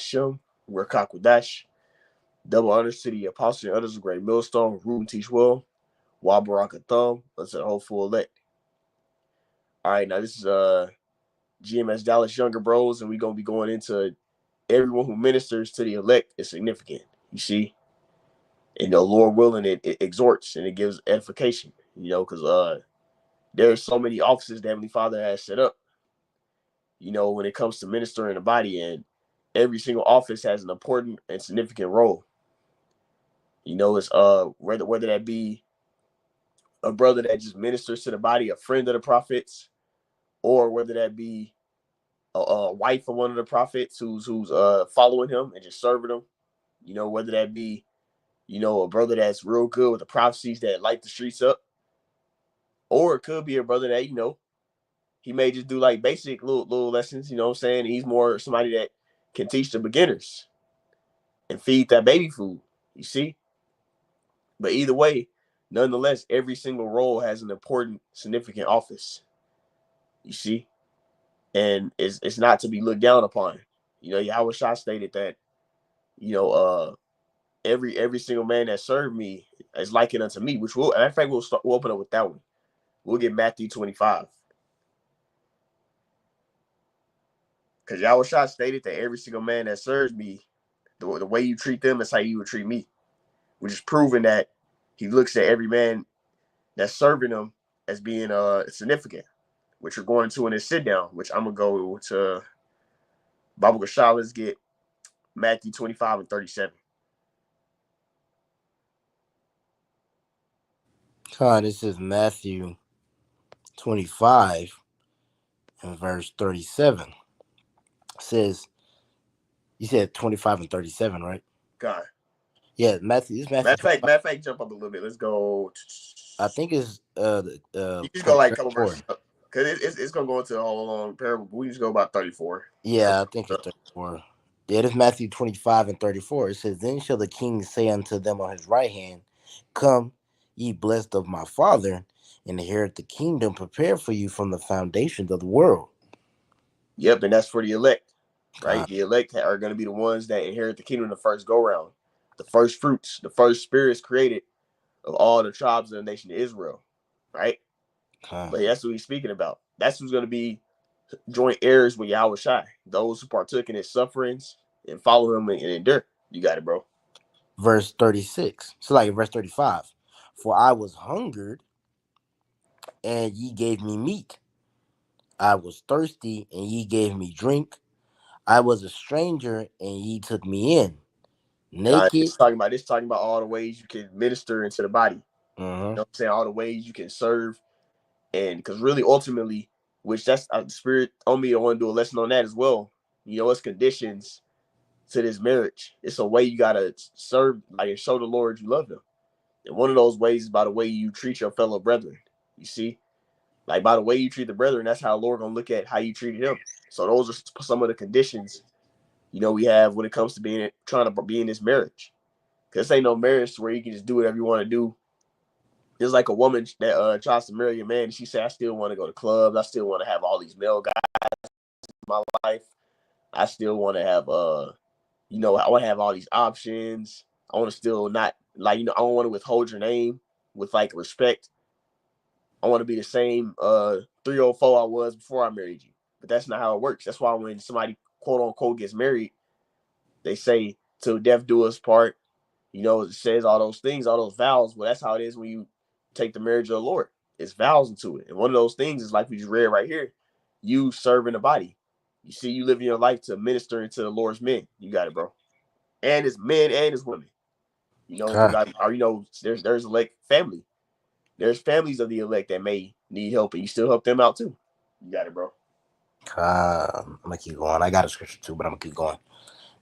Hashem, Rakakwadash. Double honors to the apostle and others of great millstone, root and teach well. Wa Barakathum, let's a hopeful elect. All right, now this is GMS Dallas Younger Bros, and we're gonna be going into everyone who ministers to the elect is significant. You see, and the Lord willing, it exhorts and it gives edification. Because there's so many offices the Heavenly Father has set up. When it comes to ministering the body, and every single office has an important and significant role. It's whether that be a brother that just ministers to the body, a friend of the prophets, or whether that be a wife of one of the prophets who's following him and just serving him. Whether that be a brother that's real good with the prophecies that light the streets up, or it could be a brother that he may just do like basic little lessons. What I'm saying? He's more somebody that can teach the beginners and feed that baby food. You see? But either way, nonetheless, every single role has an important, significant office. You see? And it's not to be looked down upon. Yahweh Shah stated that, every single man that served me is likened unto me, which in fact, we'll open up with that one. We'll get Matthew 25. Because Yahweh Shah stated that every single man that serves me, the way you treat them is how you would treat me, which is proving that he looks at every man that's serving him as being significant, which we're going to in this sit down, which I'm going to go to Baba Gashah. Let's get Matthew 25 and 37. This is Matthew 25 and verse 37. It says, you said 25 and 37, right? God. Yeah, Matthew. Matter of fact, jump up a little bit. Let's go. I think it's you just go like a couple verses up, because it's gonna go into a whole long parable. But we just go about 34. Yeah, I think it's 34. Yeah, it is Matthew 25 and 34. It says, "Then shall the king say unto them on his right hand, Come, ye blessed of my Father, and inherit the kingdom prepared for you from the foundations of the world." Yep, and that's for the elect, right? The elect are going to be the ones that inherit the kingdom the first go round, the first fruits, the first spirits created of all the tribes of the nation of Israel, right? But that's what he's speaking about. That's who's going to be joint heirs with Yahweh Shai, those who partook in his sufferings and follow him and endure. You got it, bro. Verse 36. So like verse 35. "For I was hungered, and ye gave me meat. I was thirsty, and ye gave me drink. I was a stranger, and ye took me in. Naked." It's talking about all the ways you can minister into the body. You know what I'm saying? All the ways you can serve. And because really, ultimately, which that's the spirit on me, I want to do a lesson on that as well. It's conditions to this marriage. It's a way you got to serve, like, and show the Lord you love them. And one of those ways is by the way you treat your fellow brethren. You see? Like, by the way you treat the brethren, that's how the Lord going to look at how you treated him. So those are some of the conditions, we have when it comes to trying to be in this marriage. Because this ain't no marriage where you can just do whatever you want to do. There's like a woman that tries to marry a man, and she said, I still want to go to clubs. I still want to have all these male guys in my life. I still want to have, I want to have all these options. I want to still not, I don't want to withhold your name with, like, respect. I want to be the same 304 I was before I married you. But that's not how it works. That's why when somebody, quote unquote, gets married, they say, till death do us part. It says all those things, all those vows. Well, that's how it is when you take the marriage of the Lord. It's vows into it. And one of those things is like we just read right here. You serving the body. You see, you living your life to minister into the Lord's men. You got it, bro. And his men and his women. There's elect family. There's families of the elect that may need help, and you still help them out too. You got it, bro. I'm gonna keep going. I got a scripture too, but I'm gonna keep going.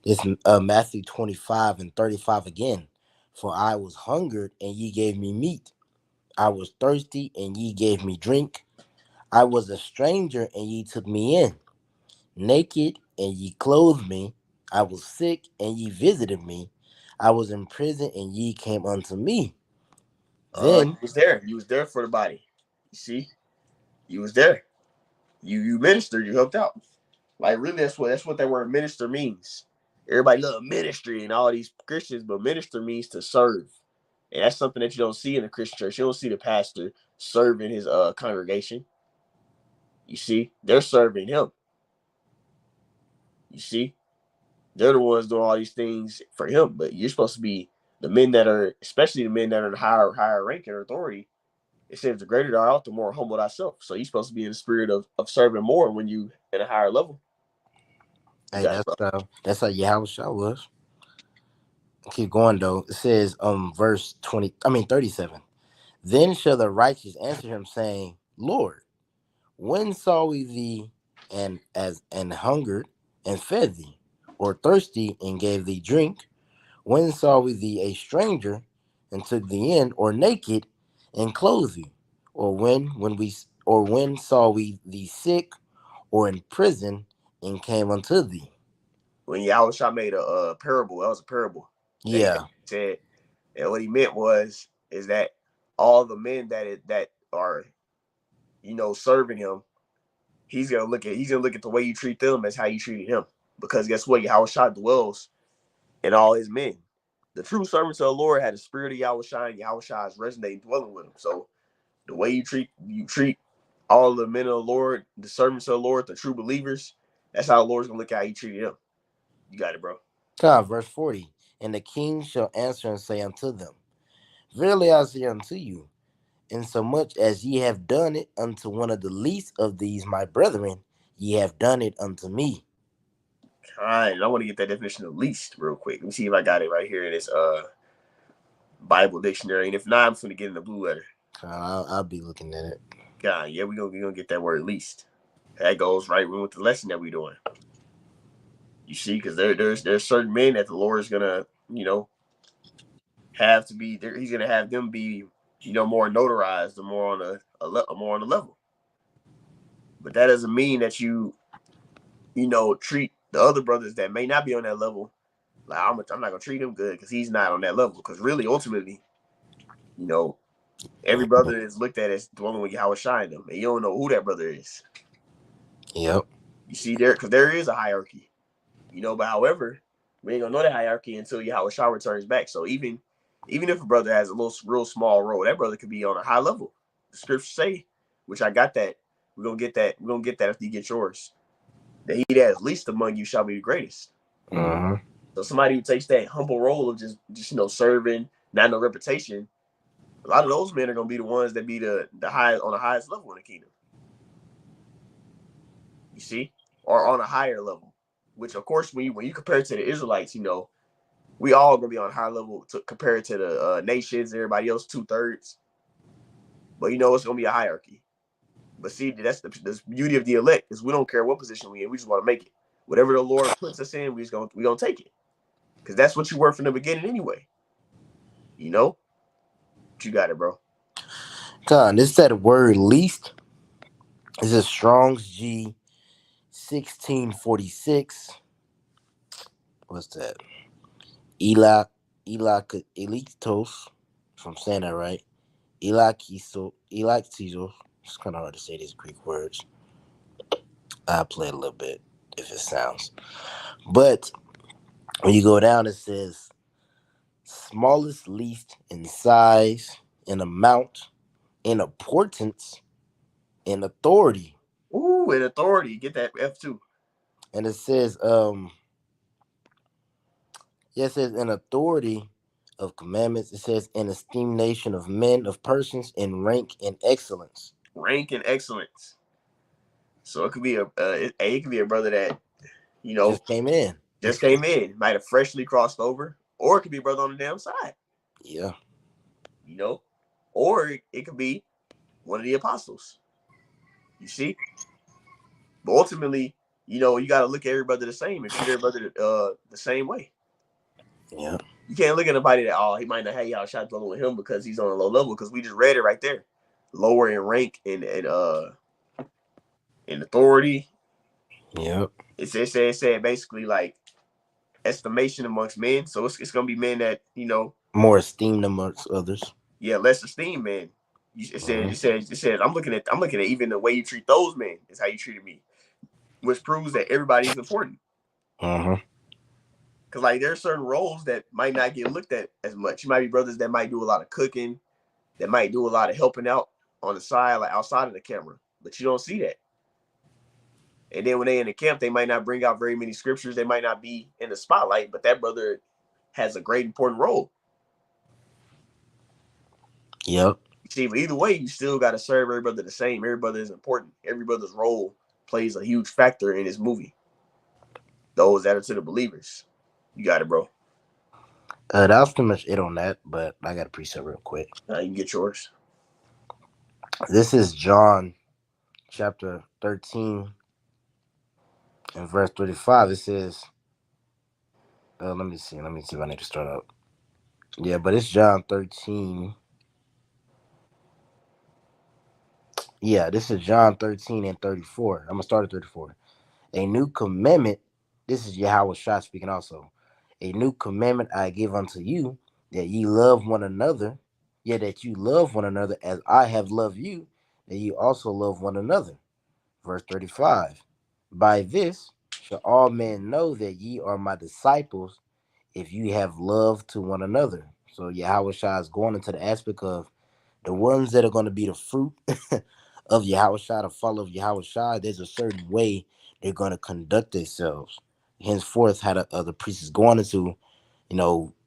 It's Matthew 25 and 35 again. "For I was hungered, and ye gave me meat. I was thirsty, and ye gave me drink. I was a stranger, and ye took me in. Naked, and ye clothed me. I was sick, and ye visited me. I was in prison, and ye came unto me." Then You was there. You was there for the body. You see, you was there. You ministered. You helped out. Like, really, that's what that word minister means. Everybody love ministry and all these Christians, but minister means to serve. And that's something that you don't see in the Christian church. You don't see the pastor serving his congregation. You see, they're serving him. You see, they're the ones doing all these things for him. But you're supposed to be the men that are, especially the men that are in higher rank and authority. It says the greater thou art, the more humble thyself. So you're supposed to be in the spirit of serving more when you at a higher level. Hey, that's how Yahweh was. Keep going though. It says verse 37. Then shall the righteous answer him, saying, Lord, when saw we thee and hungered and fed thee, or thirsty and gave thee drink? When saw we thee a stranger and took thee in, or naked and clothed thee? Or when saw we thee sick or in prison and came unto thee? When Yahushua made a parable, that was a parable. Yeah. He said, and what he meant is that all the men that are, serving him, he's gonna look at the way you treat them as how you treated him. Because guess what? Yahushua dwells in all his men. The true servants of the Lord had the spirit of Yahushua, and Yahushua is resonating, dwelling with him. So the way you treat all the men of the Lord, the servants of the Lord, the true believers, that's how the Lord's gonna look at how you treated him. You got it, bro. Verse 40. And the king shall answer and say unto them, Verily I say unto you, insomuch as ye have done it unto one of the least of these my brethren, ye have done it unto me. All right, I want to get that definition of least real quick. Let me see if I got it right here in this Bible dictionary. And if not, I'm going to get in the blue letter. I'll be looking at it. God, yeah, we're gonna get that word least. That goes right with the lesson that we're doing. You see, because there's certain men that the Lord is gonna, have to be there. He's gonna have them be, more notarized, more on a level. But that doesn't mean that you treat the other brothers that may not be on that level like I'm not gonna treat him good because he's not on that level. Because really, ultimately, every brother is looked at as dwelling with Yahweh shine them, and you don't know who that brother is. Yep. You see there, because there is a hierarchy, but however, we ain't gonna know that hierarchy until Yahweh Shah returns back. So even if a brother has a real small role, that brother could be on a high level. The scriptures say, which I got that. We're gonna get that after you get yours. That he that is least among you shall be the greatest. Mm-hmm. So somebody who takes that humble role of just serving, not no reputation, a lot of those men are gonna be the ones that be the highest on the highest level in the kingdom. You see, or on a higher level. Which of course, when you compare it to the Israelites, we all gonna be on a high level compared to the nations, everybody else 2/3. But it's gonna be a hierarchy. But see, that's the beauty of the elect is we don't care what position we in, we just want to make it. Whatever the Lord puts us in, we gonna take it, because that's what you were from the beginning anyway. But you got it, bro. This that word least is a Strong's G 1646. What's that? Elitos, if I'm saying that right. Elaktisos. It's kind of hard to say these Greek words. I'll play a little bit if it sounds. But when you go down, it says smallest, least in size, in amount, in importance, in authority. Ooh, in authority, get that F2. And it says, it says in authority of commandments. It says in estimation of men, of persons, in rank and excellence. Rank and excellence. So it could be it could be a brother that just came in. Might have freshly crossed over, or it could be a brother on the damn side. Yeah. Or it could be one of the apostles. You see? But ultimately, you got to look at everybody the same and treat everybody the same way. Yeah. You can't look at anybody that, he might not have y'all shot dwelling with him because he's on a low level, because we just read it right there. Lower in rank and in authority. Yep. It said basically like estimation amongst men. So it's gonna be men that, more esteemed amongst others. Yeah, less esteemed men. It says I'm looking at even the way you treat those men is how you treated me, which proves that everybody is important. Uh-huh. Because like there are certain roles that might not get looked at as much. You might be brothers that might do a lot of cooking, that might do a lot of helping out on the side, like outside of the camera, but you don't see that. And then when they in the camp, they might not bring out very many scriptures. They might not be in the spotlight, but that brother has a great important role. Yep. You see, but either way, you still got to serve every brother the same. Every brother is important. Every brother's role plays a huge factor in this movie. Those that are to the believers. You got it, bro. That was pretty much it on that, but I got a precept real quick. You can get yours. This is John chapter 13 and verse 35. It says, let me see if I need to start up. Yeah, but it's John 13. Yeah, this is John 13 and 34. I'm going to start at 34. A new commandment, this is Yahweh Shah speaking also. A new commandment I give unto you, that ye love one another, yet that you love one another as I have loved you, that ye also love one another. Verse 35. By this shall all men know that ye are my disciples, if you have love to one another. So Yahweh Shah is going into the aspect of the ones that are going to be the fruit of Yahweh Shah, the follow of Yahweh Shah. There's a certain way they're going to conduct themselves. Henceforth, how the priest is going into,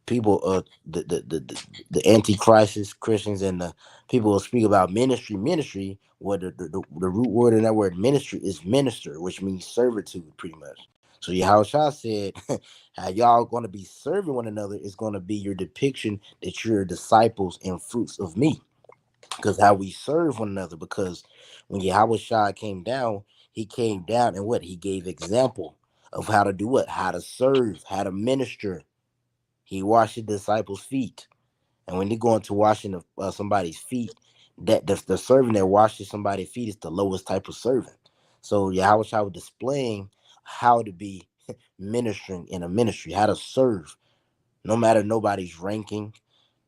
people, the antichrist Christians and the people will speak about ministry. Where the root word in that word ministry is minister, which means servitude, pretty much. So Yahweh Shah said, how y'all going to be serving one another is going to be your depiction that you're disciples and fruits of me. Because how we serve one another, because when Yahweh Shah came down, he came down and what? He gave example of how to do what? How to serve, how to minister. He washed the disciples' feet. And when they go into washing somebody's feet, that the servant that washes somebody's feet is the lowest type of servant. So Yahweh Shah was displaying how to be ministering in a ministry, how to serve, no matter nobody's ranking.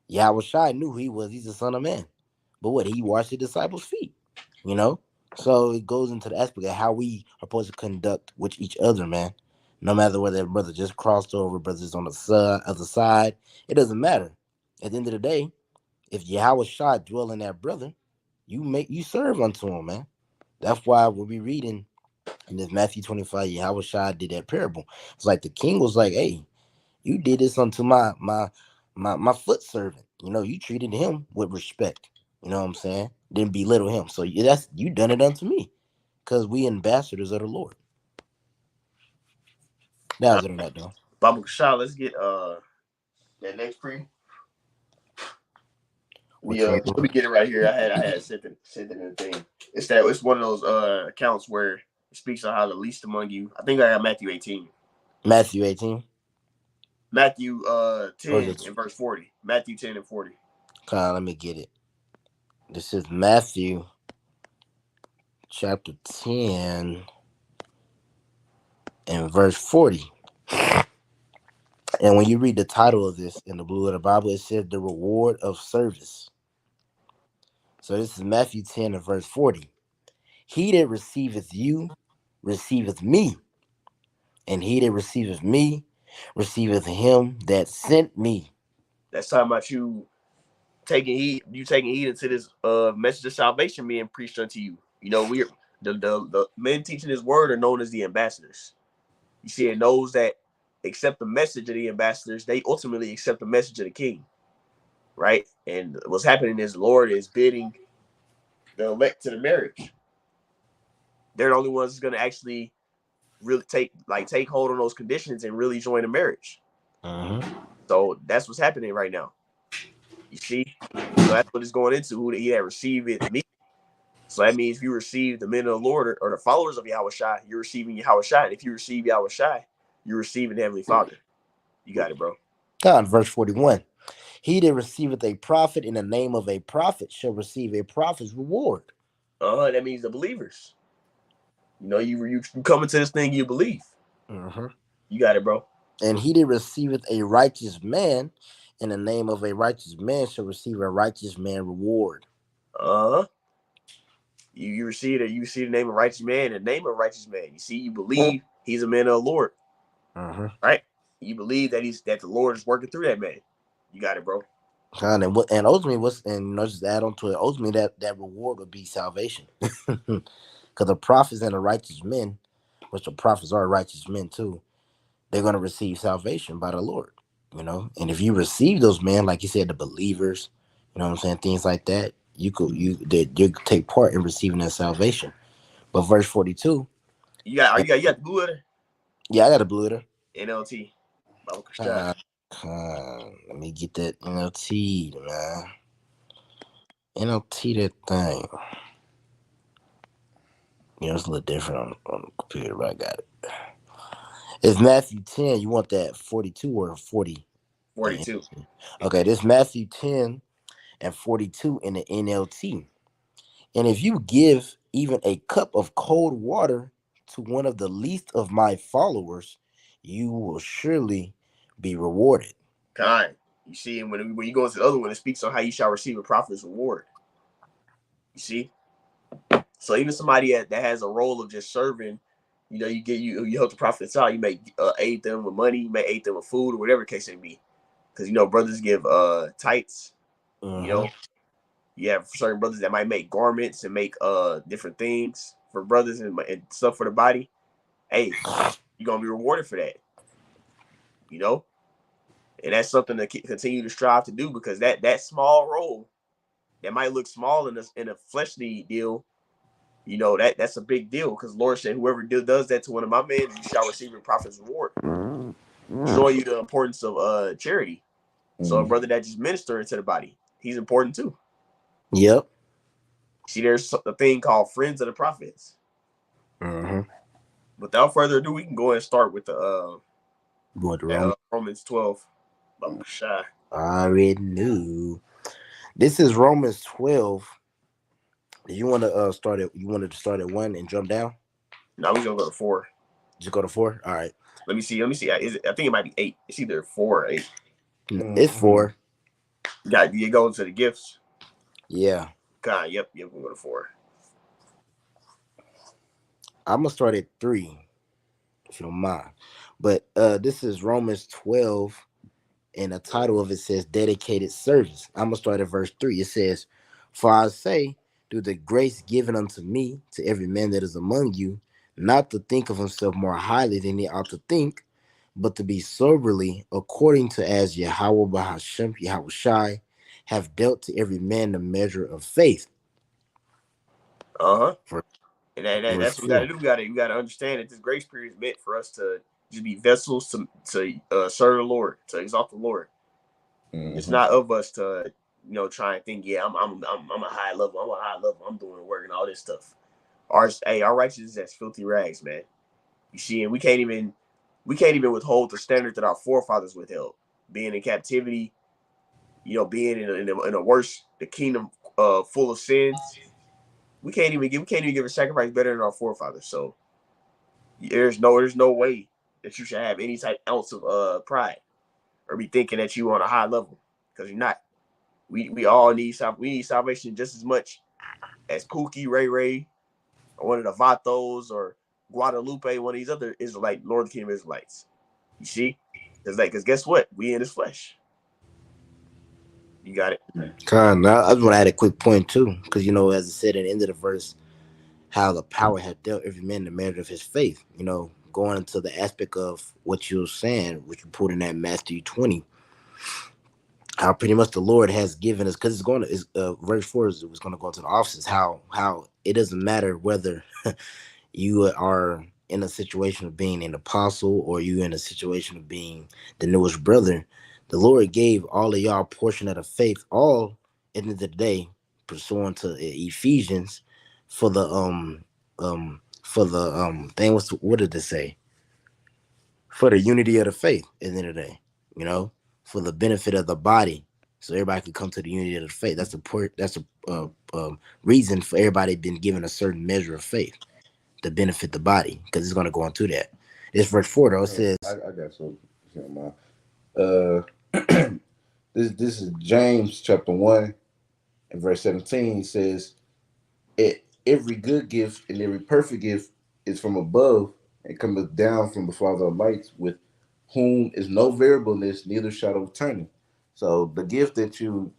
Yahweh Shai knew who he was. He's the Son of Man. But what? He washed the disciples' feet, you know? So it goes into the aspect of how we are supposed to conduct with each other, man. No matter whether that brother just crossed over, brothers on the other side, it doesn't matter. At the end of the day, if Yahweh Shai dwell in that brother, you serve unto him, man. That's why we'll be reading in this Matthew 25, Yahweh Shai did that parable. It's like the king was like, hey, you did this unto my foot servant. You treated him with respect. You know what I'm saying? Didn't belittle him. So that's you done it unto me, because we ambassadors of the Lord. That was it on that though. Baba Shah, let's get that next pre. Let me get it right here. I had sent it in the thing. It's one of those accounts where it speaks on how the least among you. I think I got Matthew 18. Matthew 18. Matthew 10 and verse 40. Matthew 10 and 40. Let me get it. This is Matthew chapter 10 and verse 40. And when you read the title of this in the blue of the Bible, it says the reward of service. So this is Matthew 10 and verse 40. He that receiveth you receiveth me, and he that receiveth me receiveth him that sent me. That's talking about you taking heed into this message of salvation being preached unto you. We're the men teaching his word are known as the ambassadors. You see, and those that accept the message of the ambassadors, they ultimately accept the message of the king, right? And what's happening is the Lord is bidding the elect to the marriage. They're the only ones that's going to actually really take hold on those conditions and really join the marriage. So that's what's happening right now. You see, so that's what it's going into. Who he that receiveth me. So that means if you receive the men of the Lord or the followers of Yahweh Shai, you're receiving Yahweh Shai. And if you receive Yahweh Shai, you're receiving the Heavenly Father. You got it, bro. God, verse 41. He that receiveth a prophet in the name of a prophet shall receive a prophet's reward. That means the believers. You come into this thing, you believe. You got it, bro. And he that receiveth a righteous man in the name of a righteous man shall receive a righteous man reward. You receive it. You see the name of righteous man, the name of righteous man. You see, you believe he's a man of the Lord. Right? You believe that the Lord is working through that man. You got it, bro. And ultimately, just add on to it. Ultimately, that reward would be salvation, because the prophets and the righteous men, which the prophets are righteous men too, they're going to receive salvation by the Lord. And if you receive those men, like you said, the believers, what I'm saying, things like that, you take part in receiving that salvation. But verse 42, You got the blue letter? yeah, I got a blue letter. NLT. Bible Christian. Uh, Let me get that NLT, man. NLT that thing. It's a little different on the computer, but I got it. It's Matthew 10. You want that 42 or 40? 42. Okay, this Matthew 10 and 42 in the NLT. And if you give even a cup of cold water to one of the least of my followers, you will surely be rewarded. Kind. You see, and when you go into the other one, it speaks on how you shall receive a prophet's reward. You see? So even somebody that has a role of just serving, you help the prophets out. You may aid them with money, you may aid them with food or whatever the case may be. Because brothers give tights. You know, you have certain brothers that might make garments and make different things for brothers and stuff for the body. Hey, you're gonna be rewarded for that. And that's something to continue to strive to do, because that small role that might look small in a fleshly deal, that's a big deal, because Lord said, whoever does that to one of my men, you shall receive a prophet's reward. Showing you the importance of charity. So a brother that just ministering to the body, he's important too. Yep. See, there's a thing called friends of the prophets. Without further ado, we can go ahead and start with the Romans 12. I already knew. This is Romans 12. You want to start it? You wanted to start at 1 and jump down? No, we're gonna go to 4. Just go to 4. All right. Let me see. I think it might be 8. It's either 4 or 8. It's 4. You go into the gifts. Yeah. God, yep. We'll go to 4. I'm gonna start at 3, if you don't mind. But this is Romans 12, and the title of it says dedicated service. I'm gonna start at verse 3. It says, "For I say, through the grace given unto me, to every man that is among you, not to think of himself more highly than he ought to think, but to be soberly according to as Yahweh Bahashem Yahweh Shai have dealt to every man the measure of faith." And that's what we got to do. We got to understand that this grace period is meant for us to just be vessels to serve the Lord, to exalt the Lord. It's not of us to try and think, yeah, I'm a high level. I'm a high level. I'm doing the work and all this stuff. Our righteousness is filthy rags, man. You see, and we can't even withhold the standard that our forefathers withheld, being in captivity, being in a worse the kingdom full of sins. We can't even give a sacrifice better than our forefathers. So there's no way that you should have any type ounce of pride or be thinking that you on a high level, because you're not. We all need salvation just as much as Pookie, Ray, or one of the Vatos, or Guadalupe, one of these other Israelite Northern Kingdom Israelites. You see, because guess what? We in His flesh. You got it. Now, I just want to add a quick point too, because as I said at the end of the verse, how the power had dealt every man the measure of his faith. Going into the aspect of what you were saying, which you put in that Matthew 20, how pretty much the Lord has given us, because verse 4 was going to go into the offices. How it doesn't matter whether you are in a situation of being an apostle or you in a situation of being the newest brother. The Lord gave all of y'all a portion of the faith, all at the end of the day, pursuant to Ephesians, for the thing. What did it say? For the unity of the faith at the end of the day, for the benefit of the body, so everybody can come to the unity of the faith. That's a reason for everybody been given a certain measure of faith to benefit the body, because it's going to go into that. This verse 4 though says, I got something. This is James chapter 1 and verse 17 says, every good gift and every perfect gift is from above and cometh down from the Father of lights, with whom is no variableness, neither shadow of turning. So the gift that you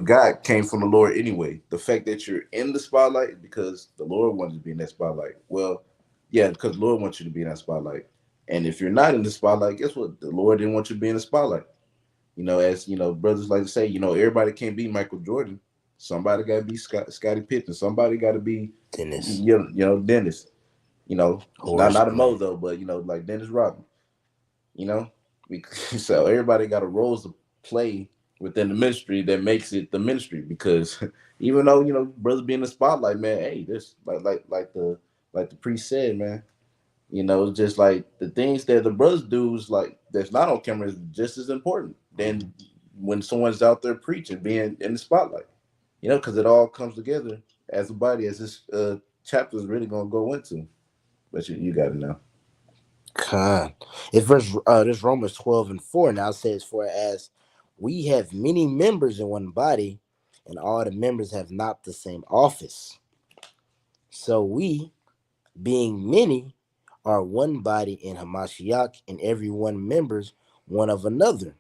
got came from the Lord anyway. The fact that you're in the spotlight is because the Lord wanted to be in that spotlight. Well, yeah, because the Lord wants you to be in that spotlight. And if you're not in the spotlight, guess what? The Lord didn't want you to be in the spotlight. As brothers like to say, everybody can't be Michael Jordan. Somebody got to be Scottie Pippen. Somebody got to be Dennis, Dennis. Not Horace a Grant. Mozo, but like Dennis Rodman. You know, so everybody got a roles to play within the ministry that makes it the ministry. Because even though brothers be in the spotlight, man, hey, this like the priest said, man. It's just like the things that the brothers do is like that's not on camera is just as important than when someone's out there preaching, being in the spotlight. Because it all comes together as a body, as this chapter is really gonna go into. But you got it now. Con. This Romans 12:4 now says, "For as we have many members in one body, and all the members have not the same office, so we, being many, are one body in Hamashiach, and every one members one of another,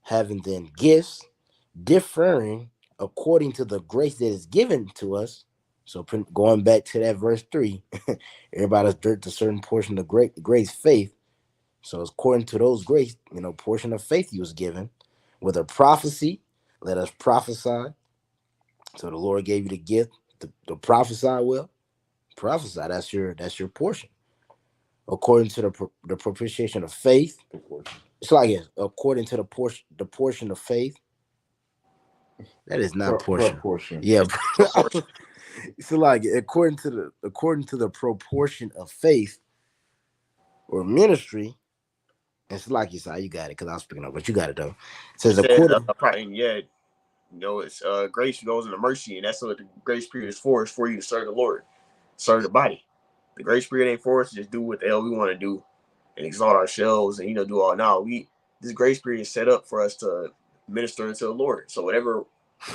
having then gifts differing according to the grace that is given to us." So going back to that verse 3, everybody's dirt to a certain portion of grace faith. So according to those grace, portion of faith he was given, with a prophecy, let us prophesy. So the Lord gave you the gift to prophesy. Well, prophesy. That's your portion. According to the propitiation of faith, it's like it. According to the portion of faith, that is not portion. Proportion. Yeah, Proportion. it's like according to the proportion of faith or ministry. It's like you said, you got it because I was speaking up, but you got it though. It It says says, according. yeah, it's grace goes into mercy, and that's what the grace period is for you to serve the Lord, serve the body. The grace period ain't for us to just do what the hell we want to do and exalt ourselves and do all. Now this grace period is set up for us to minister unto the Lord. So whatever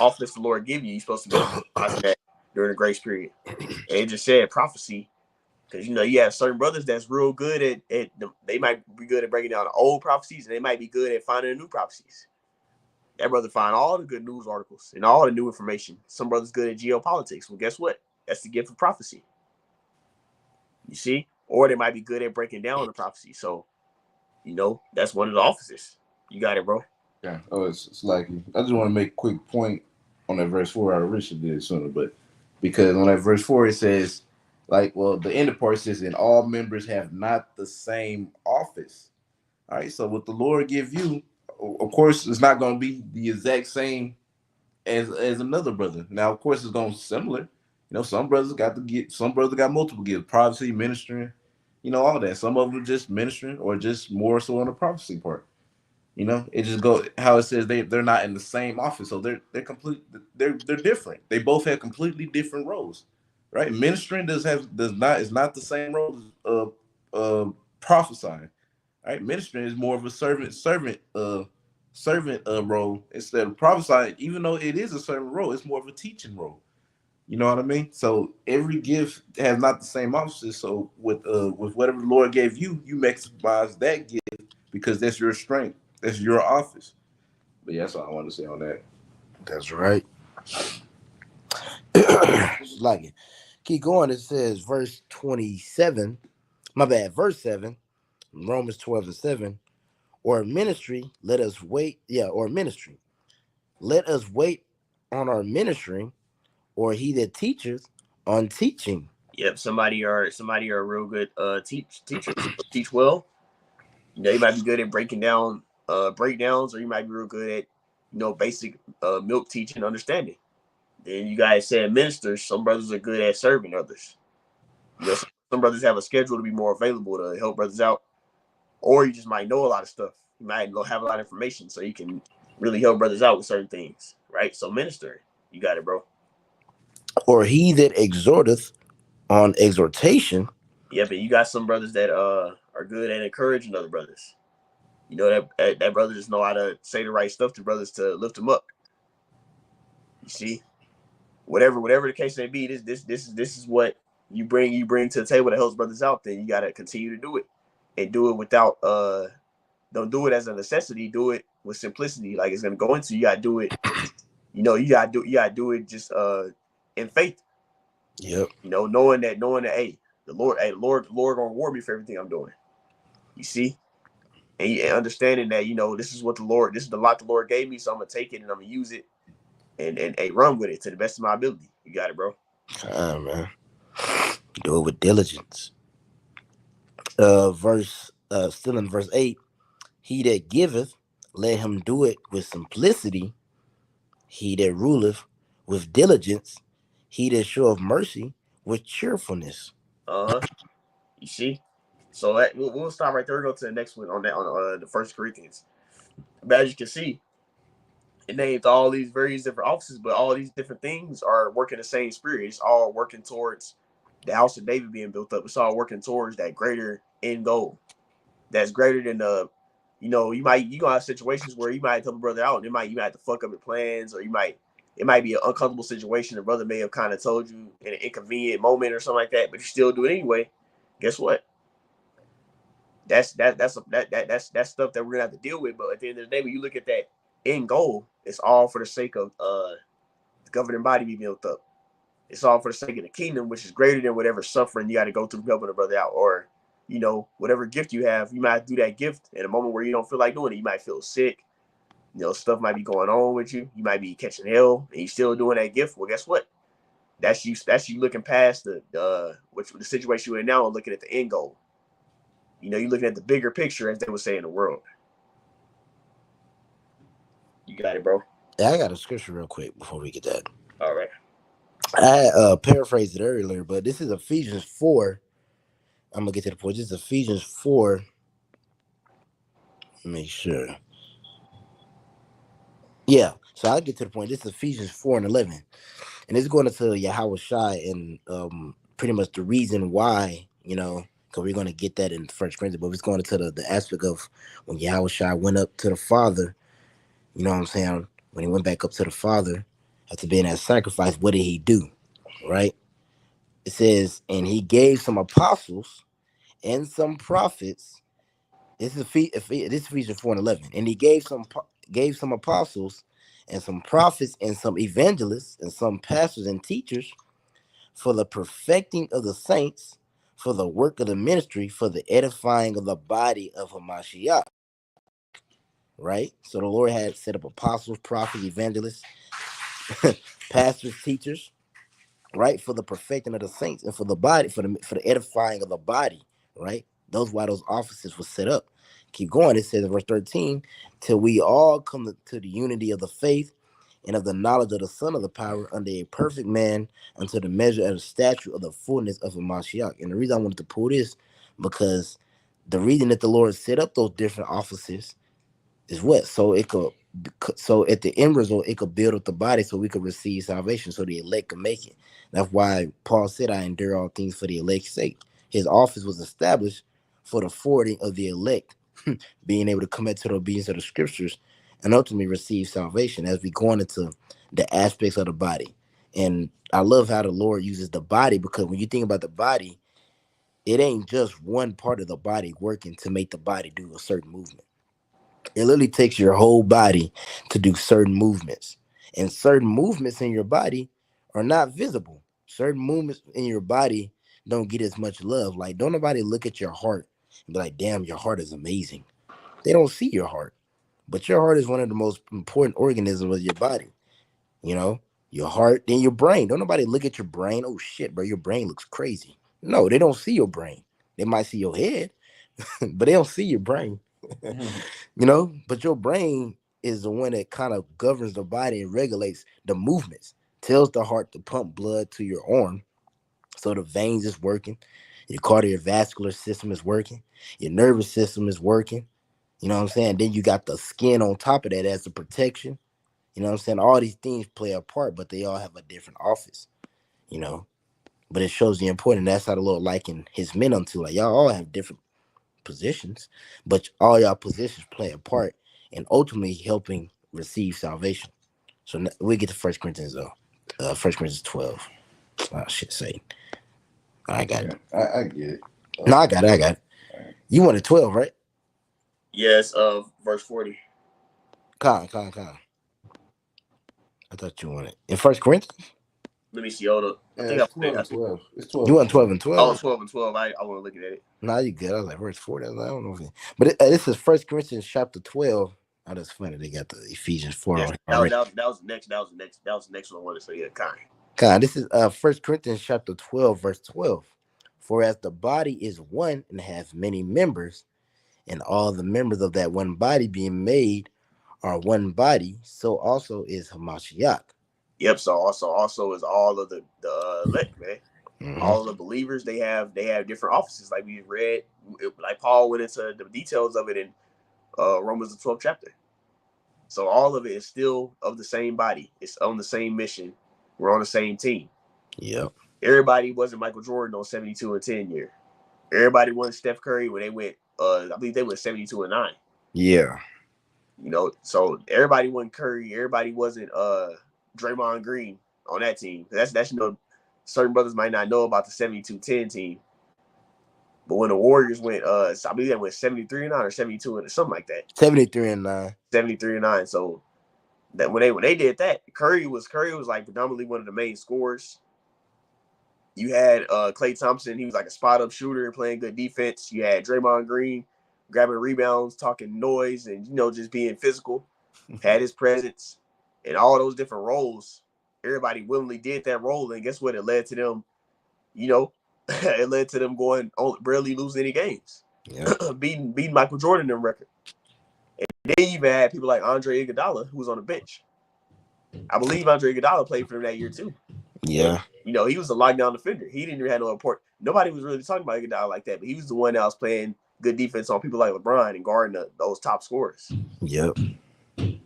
office the Lord give you, you're supposed to be exercising that during the grace period. And it just said prophecy. Because you have certain brothers that's real good they might be good at breaking down the old prophecies, and they might be good at finding the new prophecies. That brother find all the good news articles and all the new information. Some brothers good at geopolitics. Well, guess what? That's the gift of prophecy. You see? Or they might be good at breaking down the prophecy. So, that's one of the offices. You got it, bro. Yeah. Oh, it's like I just want to make a quick point on that verse 4. I Richard did sooner, but because on that verse 4 it says, the end of part says, and all members have not the same office. All right. So what the Lord give you, of course, it's not going to be the exact same as another brother. Now, of course, it's going to be similar. Some brothers some brothers got multiple gifts, prophecy, ministering, all that. Some of them just ministering or just more so on the prophecy part. It just go how it says they're not in the same office, so they're different. They both have completely different roles, right? Ministering is not the same role as prophesying, right? Ministering is more of a servant role instead of prophesying. Even though it is a servant role, it's more of a teaching role. You know what I mean? So every gift has not the same offices. So with whatever the Lord gave you, you maximize that gift because that's your strength. That's your office. But yeah, that's all I want to say on that. That's right. It's like it. Keep going. It says verse 27. My bad. Verse 7. Romans 12:7. Or ministry, let us wait. Yeah, or ministry. Let us wait on our ministering, or he that teacheth on teaching. Yep, somebody are real good teachers. Teach well. You might be good at breaking down breakdowns, or you might be real good at basic milk teaching understanding. Then you guys said ministers. Some brothers are good at serving others. Some brothers have a schedule to be more available to help brothers out, or you just might know a lot of stuff. You might have a lot of information, so you can really help brothers out with certain things, right? So minister, you got it, bro. Or he that exhorteth on exhortation. Yeah, but you got some brothers that are good at encouraging other brothers. That brothers just know how to say the right stuff to brothers to lift them up. You see, whatever the case may be, this is what you bring to the table that helps brothers out. Then you gotta continue to do it, and do it without don't do it as a necessity. Do it with simplicity. Like it's gonna go into. You gotta do it. You gotta do it just in faith. Yep. Knowing that, hey, the Lord gonna reward me for everything I'm doing. You see, and understanding that this is what this is the lot the Lord gave me, so I'm gonna take it and I'm gonna use it, and run with it to the best of my ability. You got it, bro. Man, do it with diligence. Still in verse 8, he that giveth, let him do it with simplicity. He that ruleth with diligence, he that showeth mercy with cheerfulness. You see, so we'll stop right there. Go to the next one on the 1 Corinthians. But as you can see, it named all these various different offices, but all these different things are working the same spirit. It's all working towards the house of David being built up. It's all working towards that greater end goal. That's greater than you gonna have situations where you might help a brother out, and you might have to fuck up your plans, or it might be an uncomfortable situation. The brother may have kind of told you in an inconvenient moment or something like that, but you still do it anyway. Guess what? That's stuff that we're gonna have to deal with. But at the end of the day, when you look at that end goal, it's all for the sake of the governing body being built up. It's all for the sake of the kingdom, which is greater than whatever suffering you got to go through helping a brother out, or whatever gift you have. You might do that gift in a moment where you don't feel like doing it. You might feel sick. Stuff might be going on with you. You might be catching hell, and you still doing that gift. Well, guess what? That's you looking past the situation you're in now and looking at the end goal. You're looking at the bigger picture, as they would say in the world. You got it, bro. Yeah, I got a scripture real quick before we get that. All right. I paraphrased it earlier, but this is Ephesians 4. I'm going to get to the point. This is Ephesians 4. Make sure. Yeah, so I'll get to the point. This is Ephesians 4:11. And it's going to tell Yahweh Shai and pretty much the reason why, because we're going to get that in 1 Corinthians, but it's going to tell the aspect of when Yahweh Shai went up to the Father, you know what I'm saying? When he went back up to the Father after being that sacrifice, what did he do? Right? It says, and he gave some apostles and some prophets. This is Ephesians 4:11. And he gave some apostles and some prophets and some evangelists and some pastors and teachers for the perfecting of the saints, for the work of the ministry, for the edifying of the body of Hamashiach. Right? So the Lord had set up apostles, prophets, evangelists, pastors, teachers, right? For the perfecting of the saints and for the body, for the edifying of the body, right? Those why those offices were set up. Keep going. It says in verse 13, till we all come to the unity of the faith and of the knowledge of the Son of the power under a perfect man, unto the measure of the stature of the fullness of a Mashiach. And the reason I wanted to pull this, because the reason that the Lord set up those different offices is what? So at the end result, it could build up the body so we could receive salvation, so the elect could make it. That's why Paul said, I endure all things for the elect's sake. His office was established for the forwarding of the elect, being able to commit to the obedience of the scriptures and ultimately receive salvation as we go into the aspects of the body. And I love how the Lord uses the body, because when you think about the body, it ain't just one part of the body working to make the body do a certain movement. It literally takes your whole body to do certain movements. And certain movements in your body are not visible. Certain movements in your body don't get as much love. Like, don't nobody look at your heart and be like, damn, your heart is amazing. They don't see your heart. But your heart is one of the most important organisms of your body. Your heart, then your brain. Don't nobody look at your brain. Oh, shit, bro, your brain looks crazy. No, they don't see your brain. They might see your head, but they don't see your brain. But your brain is the one that kind of governs the body and regulates the movements, tells the heart to pump blood to your arm, so the veins is working, your cardiovascular system is working, your nervous system is working. You know what I'm saying? Then you got the skin on top of that as a protection. You know what I'm saying? All these things play a part, but they all have a different office. But it shows the importance. That's how the Lord likened his men unto. Like, y'all all have different positions, but all y'all positions play a part in ultimately helping receive salvation. So we get to 1 Corinthians though. 1 Corinthians 12. I should say. I got it. I get it. No, I got it. You wanted 12, right? Yes, verse 40. Con. I thought you wanted in First Corinthians. Let me see. Hold up. I Yeah, think it's I 12 and think 12. It's 12 You and want 12 and 12? oh, 12 and 12. I want to look at it. Nah, you good. I was like verse 40. I was like, I don't know if but this is First Corinthians chapter 12. Oh, that's funny. They got the Ephesians 4 Yeah, on here already. that was the next. That was the next one I wanted to say. Yeah, kind. God, this is First Corinthians chapter 12, verse 12. For as the body is one and has many members, and all the members of that one body being made are one body, so also is Hamashiach. Yep. So also is all of the elect, man. Mm-hmm. All of the believers they have different offices. Like we read, like Paul went into the details of it in Romans the 12th chapter. So all of it is still of the same body. It's on the same mission. We're on the same team. Yep. Everybody wasn't Michael Jordan on 72 and 10 year. Everybody wasn't Steph Curry when they went. I believe they went 72 and 9. Yeah. You know, so everybody wasn't Curry. Everybody wasn't Draymond Green on that team. That's you know, certain brothers might not know about the 72-10 team. But when the Warriors went, I believe they went 73 and 9 or 72 and something like that. 73 and 9. 73 and 9. So that when they did that, Curry was like predominantly one of the main scorers. You had Klay Thompson. He was like a spot up shooter playing good defense. You had Draymond Green grabbing rebounds, talking noise, and you know just being physical. Had his presence and all those different roles. Everybody willingly did that role, and guess what? It led to them. You know, it led to them going barely losing any games, beating Michael Jordan in record. And they even had people like Andre Iguodala who was on the bench. I believe Andre Iguodala played for them that year too. Yeah. You know, he was a lockdown defender. He didn't even have no report. Nobody was really talking about Iguodala like that, but he was the one that was playing good defense on people like LeBron and guarding those top scorers. Yep.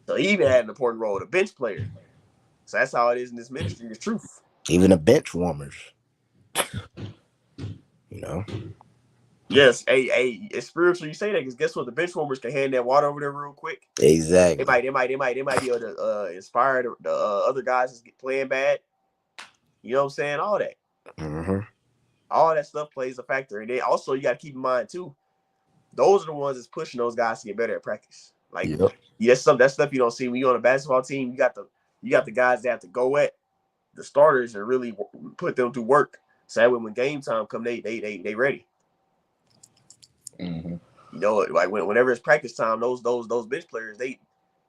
So he even had an important role, the bench player. So that's how it is in this ministry. It's truth. Even the bench warmers. You know. Yes, hey, it's spiritual. You say that because guess what? The bench warmers can hand that water over there real quick. Exactly. They might be able to inspire the other guys to playing bad. You know what I'm saying? All that. Mm-hmm. All that stuff plays a factor. And then also you got to keep in mind too, those are the ones that's pushing those guys to get better at practice. Like that's stuff you don't see when you're on a basketball team. You got the guys that have to go at the starters and really put them through work. So that way when game time come, they ready. Mm-hmm. You know, like whenever it's practice time, those bench players,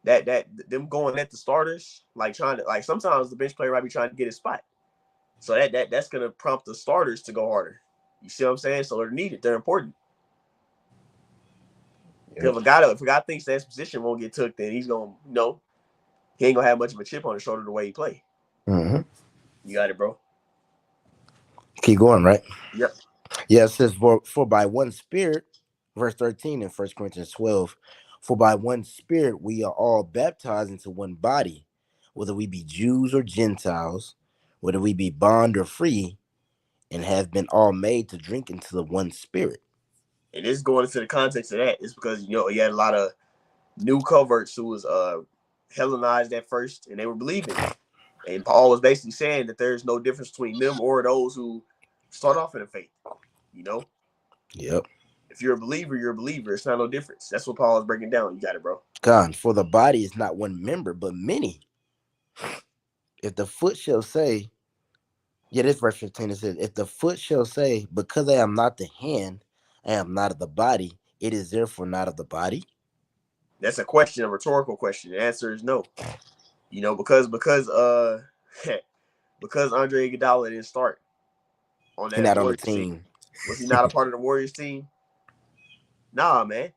them going at the starters, like trying to like sometimes the bench player might be trying to get his spot. So that's gonna prompt the starters to go harder. You see what I'm saying? So they're needed. They're important. Yep. If a guy thinks that his position won't get took, then he's gonna he ain't gonna have much of a chip on his shoulder the way he play. Mm-hmm. You got it, bro. Keep going, right? Yep. Yeah, it says for by one spirit, verse 13 in 1 Corinthians 12, for by one spirit we are all baptized into one body, whether we be Jews or Gentiles, whether we be bond or free, and have been all made to drink into the one spirit. And this is going into the context of that. It's because you had a lot of new converts who was Hellenized at first, and they were believing. And Paul was basically saying that there's no difference between them or those who start off in the faith. You know? Yep. If you're a believer, you're a believer. It's not no difference. That's what Paul is breaking down. You got it, bro. God, for the body is not one member, but many. If the foot shall say, this verse 15, it says, if the foot shall say, because I am not the hand, I am not of the body, it is therefore not of the body. That's a question, a rhetorical question. The answer is no. You know, because Andre Iguodala didn't start on that. He's not on the team. Was he not a part of the Warriors team? Nah, man.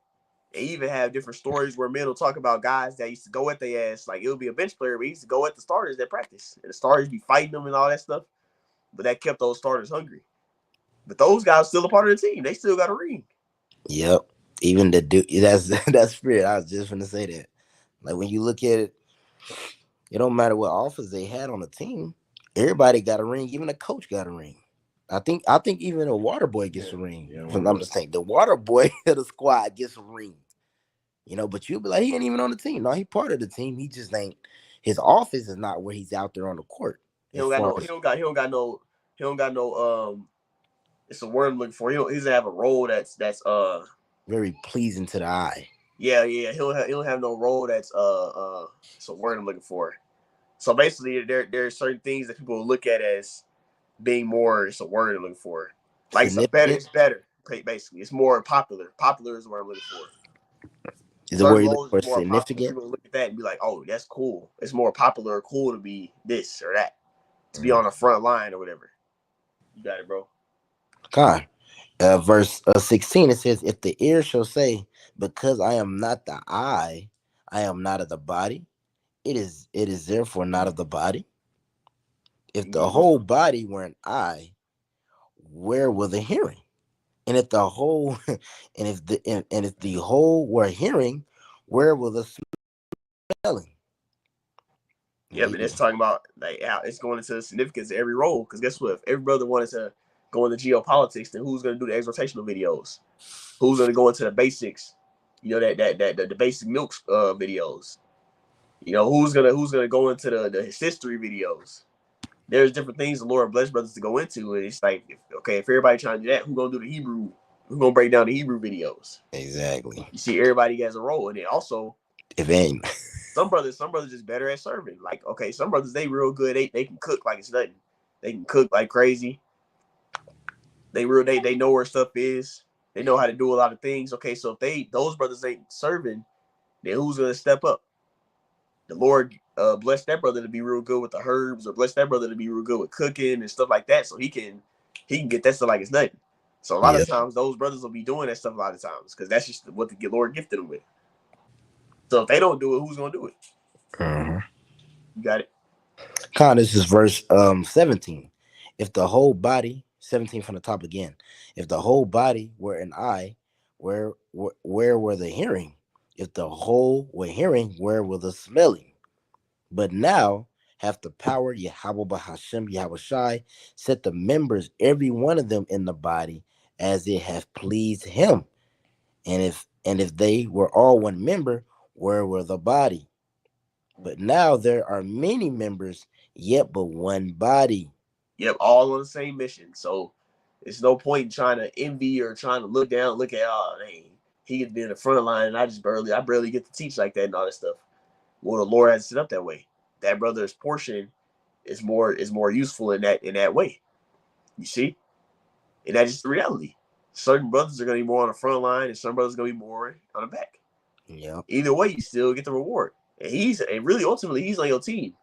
They even have different stories where men will talk about guys that used to go at their ass. Like, it would be a bench player, but he used to go at the starters at practice. And the starters be fighting them and all that stuff. But that kept those starters hungry. But those guys still a part of the team. They still got a ring. Yep. Even the dude, that's spirit. I was just going to say that. Like, when you look at it, it don't matter what offers they had on the team. Everybody got a ring. Even the coach got a ring. I think even a water boy gets a ring. Yeah, I'm just saying the water boy of the squad gets a ring. You know, but you'll be like, he ain't even on the team. No, he part of the team. He just ain't. His office is not where he's out there on the court. He don't got no. It's a word I'm looking for. He doesn't have a role that's very pleasing to the eye. Yeah, he'll have no role that's it's a word I'm looking for. So basically, there are certain things that people will look at as being more. It's a word I'm looking for. Like Significant it's better. Basically, it's more popular. Popular is what I'm looking for. is the word Certain you look roles for. is more popular. Significant. People look at that and be like, "Oh, that's cool. It's more popular or cool to be this or that, to be Mm. on the front line or whatever." You got it, bro. God. Verse 16, it says, if the ear shall say, because I am not the eye, I am not of the body, it is therefore not of the body. If the Mm-hmm. whole body were an eye, where were the hearing? And if the whole and if the whole were hearing, where were the smelling? Yeah, but it's talking about like how it's going into the significance of every role. Because guess what? If every brother wanted to go into geopolitics, then who's going to do the exhortational videos? Who's going to go into the basics? You know the basic milk videos. You know who's gonna go into the history videos. There's different things the Lord bless brothers to go into, and it's like, if everybody trying to do that, who's gonna do the Hebrew? Who's gonna break down the Hebrew videos? Exactly. You see, everybody has a role, and then also If ain't some brothers just better at serving. Like, okay, some brothers they real good. They can cook like it's nothing. They can cook like crazy. They know where stuff is. They know how to do a lot of things. Okay, so if those brothers ain't serving, then who's gonna step up? The Lord bless that brother to be real good with the herbs, or bless that brother to be real good with cooking and stuff like that, so he can get that stuff like it's nothing. So a lot yeah. of times those brothers will be doing that stuff a lot of times because that's just what the Lord gifted them with. So if they don't do it, who's gonna do it? Mm-hmm. You got it. This is verse 17. If the whole body, 17 from the top again, if the whole body were an eye, where were the hearing? If the whole were hearing, where were the smelling? But now hath the power Yahweh Bahashem Yahweh Shai set the members, every one of them in the body, as it hath pleased him. And if they were all one member, where were the body? But now there are many members, yet but one body. Yep, all on the same mission. So it's no point in trying to envy or trying to look down, look at, oh dang, he could be in the front line and I barely get to teach like that and all that stuff. Well, the Lord has set up that way. That brother's portion is more useful in that way. You see? And that's just the reality. Certain brothers are gonna be more on the front line and some brothers are gonna be more on the back. Yep. Either way, you still get the reward. And really ultimately he's on your team.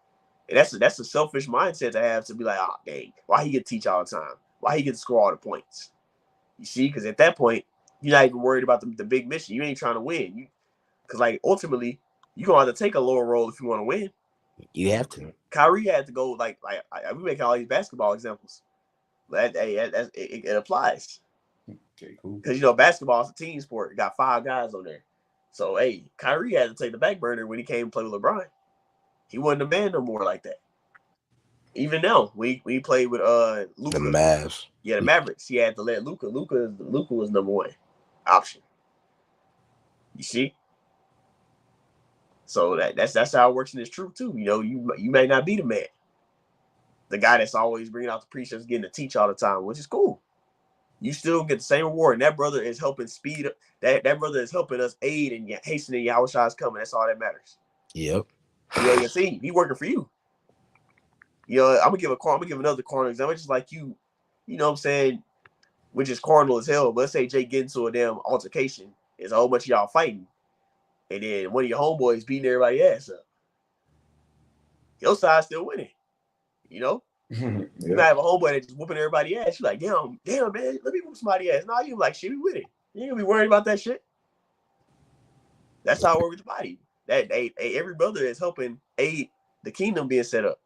And that's a selfish mindset to have, to be like, oh dang, why he get to teach all the time? Why he get to score all the points? You see, because at that point, you're not even worried about the big mission. You ain't trying to win. Because like ultimately, you're gonna have to take a lower role if you want to win. You have to. Kyrie had to go like we make all these basketball examples. But it applies. Okay, cool. Because basketball is a team sport. It got 5 guys on there. So hey, Kyrie had to take the back burner when he came to play with LeBron. He wasn't a man no more like that. Even now, we played with Luka. The Mavs. Yeah, the Mavericks. He had to let Luka. Luka was number 1 option. You see? So that's how it works in this truth too. You may not be the man. The guy that's always bringing out the preachers, getting to teach all the time, which is cool. You still get the same reward. And that brother is helping speed up. That brother is helping us aid and hastening Yahushua's coming. That's all that matters. Yep. Your team. He working for you. I'm gonna give another corner example. Just like you know what I'm saying, which is carnal as hell. But let's say Jay get into a damn altercation. There's a whole bunch of y'all fighting. And then one of your homeboys beating everybody's ass up. Your side's still winning. You might have a homeboy that's just whooping everybody's ass. You're like, damn, man, let me whoop somebody's ass. No, you like, shit, we with it. You ain't gonna be worried about that shit. That's how it works with the body. That every brother is helping aid the kingdom being set up.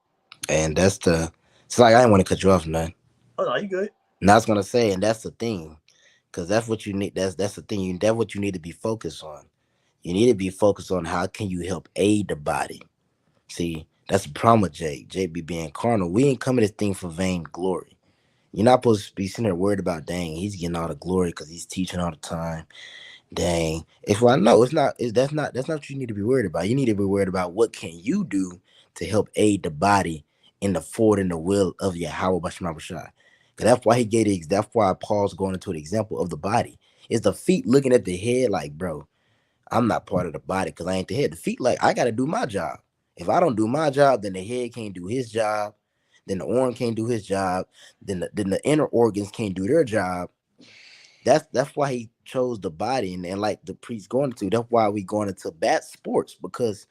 And it's like I didn't want to cut you off, man. Oh no, you good. And I was gonna say, and that's the thing, because that's what you need. That's the thing. That's what you need to be focused on. You need to be focused on how can you help aid the body. See, that's the problem with Jay. Jay be being carnal. We ain't coming to this thing for vain glory. You're not supposed to be sitting there worried about, dang, he's getting all the glory because he's teaching all the time. Dang. That's not what you need to be worried about. You need to be worried about what can you do to help aid the body in the forward in the will of Yahweh Basham Shai. That's why that's why Paul's going into an example of the body. It's the feet looking at the head like, bro, I'm not part of the body because I ain't the head. The feet, like, I got to do my job. If I don't do my job, then the head can't do his job. Then the arm can't do his job. Then the inner organs can't do their job. That's why he chose the body, and like the priest going to. That's why we going into bat sports, because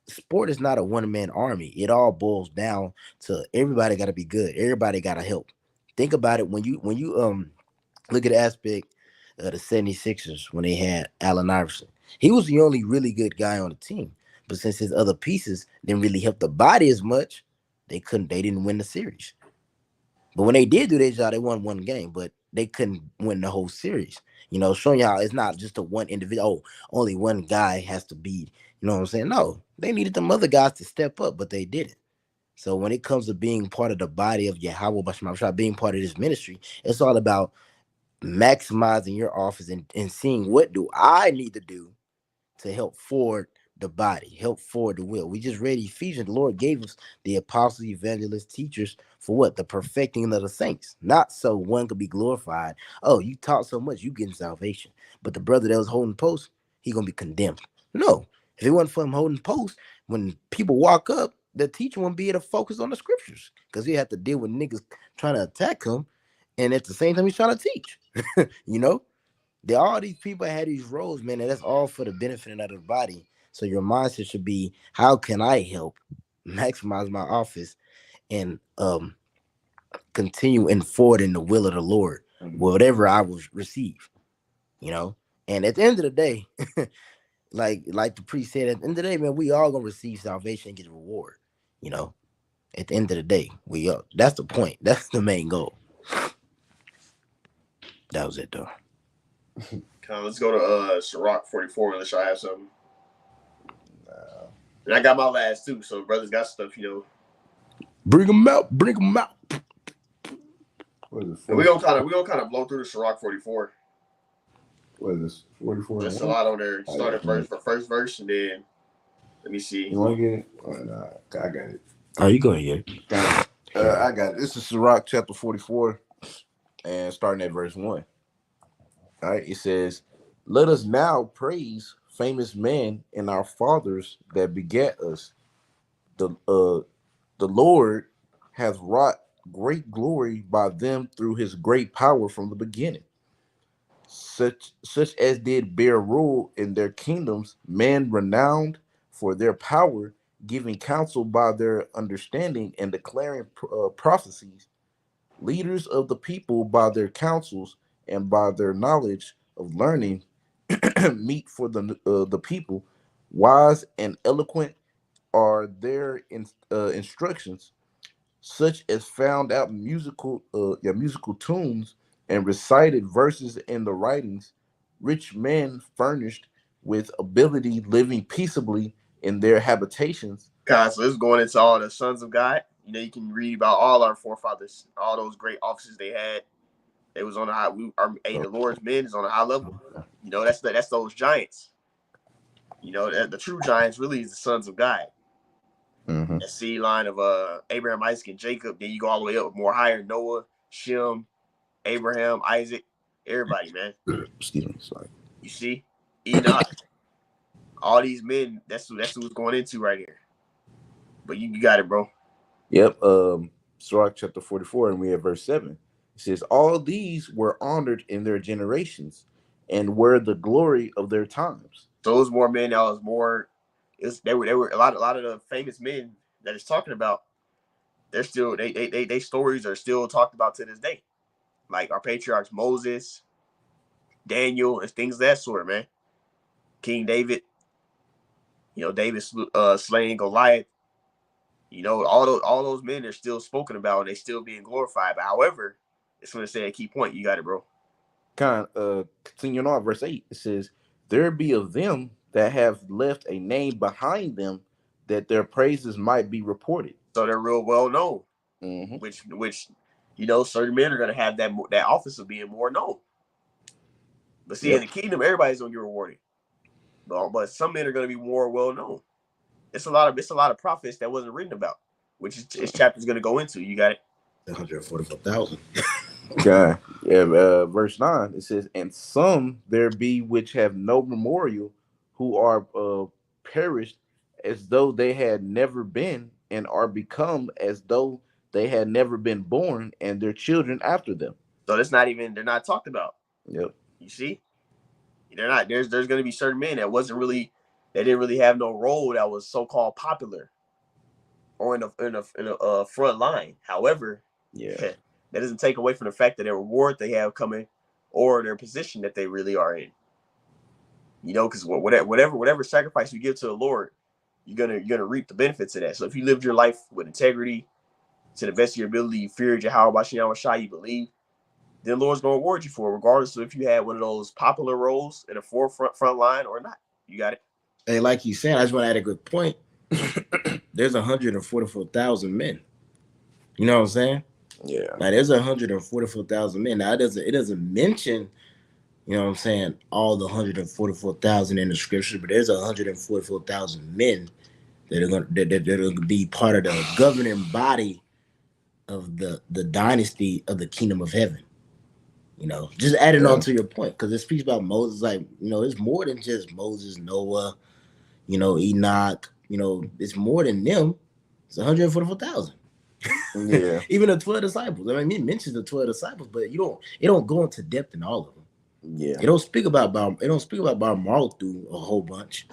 sport is not a one-man army. It all boils down to everybody got to be good. Everybody got to help. Think about it when you look at the aspect of the 76ers when they had Allen Iverson. He was the only really good guy on the team. But since his other pieces didn't really help the body as much, they didn't win the series. But when they did do their job, they won one game, but they couldn't win the whole series. Showing you how it's not just a one individual. Oh, only one guy has to be. You know what I'm saying? No, they needed them other guys to step up, but they didn't. So when it comes to being part of the body of Yahweh Basham Shah, being part of this ministry, it's all about maximizing your office and seeing what do I need to do to help forward the body, help forward the will. We just read Ephesians. The Lord gave us the apostles, evangelists, teachers for what? The perfecting of the saints. Not so one could be glorified. Oh, you taught so much, you getting salvation. But the brother that was holding post, he gonna be condemned. No. If it wasn't for him holding post, when people walk up, the teacher won't be able to focus on the scriptures because he had to deal with niggas trying to attack him, and at the same time he's trying to teach. All these people had these roles, man, and that's all for the benefit of the body. So your mindset should be, how can I help maximize my office and continue and forward in the will of the Lord, whatever I will receive, And at the end of the day, like the priest said, at the end of the day, man, we all gonna receive salvation and get a reward. At the end of the day, that's the point. That's the main goal. That was it, though. Let's go to Sirach 44 unless y'all have something. And I got my last two, so brothers got stuff, Bring them out. What is it? We're gonna kind of blow through the Sirach 44. What is this? 44. There's a lot on there. Start at first verse, and then let me see. You want to get it? Oh, nah, I got it. Oh, you go ahead. I got it. This is Sirach chapter 44, and starting at verse 1. All right, it says, "Let us now praise famous men and our fathers that begat us. The Lord hath wrought great glory by them through his great power from the beginning. Such as did bear rule in their kingdoms, men renowned for their power, giving counsel by their understanding and declaring prophecies, leaders of the people by their counsels and by their knowledge of learning, meet for the people, wise and eloquent are their instructions, such as found out musical tunes and recited verses in the writings, rich men furnished with ability, living peaceably in their habitations." God, so this is going into all the sons of God. You can read about all our forefathers, all those great offices they had. They was on a high. The Lord's men is on a high level. That's those giants. The true giants really is the sons of God. Mm-hmm. That seed line of Abraham, Isaac, and Jacob. Then you go all the way up more higher. Noah, Shem, Abraham, Isaac, everybody, man. Excuse me, sorry. You see, Enoch, all these men. That's who it's going into right here. But you got it, bro. Yep. Sirach chapter 44, and we have verse 7. It says, "All these were honored in their generations, and were the glory of their times." So it was more men. That was more. They were a lot of the famous men that it's talking about. They're still they stories are still talked about to this day, like our patriarchs Moses, Daniel, and things of that sort, man. King David. David slaying Goliath. All those men are still spoken about and they still being glorified. But however, it's going to say a key point. You got it, bro. Continuing on, verse 8, it says, "There be of them that have left a name behind them, that their praises might be reported." So they're real well known. Mm-hmm. Which certain men are going to have that office of being more known. But see, in the kingdom, everybody's going to get rewarded. But some men are going to be more well known. It's a lot of prophets that wasn't written about, which this chapter is going to go into. You got it. 144,000. Okay. Yeah. Verse 9, it says, "And some there be which have no memorial, who are perished as though they had never been, and are become as though they had never been born, and their children after them. So they're not talked about. Yep. You see, they're not. There's going to be certain men that they didn't really have no role that was so called popular or in a front line. However, Yeah. that doesn't take away from the fact that their reward they have coming or their position that they really are in. You know, because whatever sacrifice you give to the Lord, you're gonna reap the benefits of that. So if you lived your life with integrity, to the best of your ability, you feared Yahweh Shai, you believe, then the Lord's gonna reward you for it, regardless of if you had one of those popular roles in the front line or not. You got it. Hey, like you said, I just want to add a good point. There's 144,000 men. You know what I'm saying? Yeah. Now there's 144,000 men. Now it doesn't mention, you know what I'm saying, all the 144,000 in the scripture, but there's 144,000 men that are gonna be part of the governing body of the dynasty of the kingdom of heaven. You know, just adding on to your point, because it speaks about Moses, like, you know, it's more than just Moses, Noah, you know, Enoch, you know, it's more than them. It's 144,000. Yeah. Even the 12 disciples. I mean, it mentions the 12 disciples, but it don't go into depth in all of them. Yeah. It don't speak about Bar Marthel a whole bunch.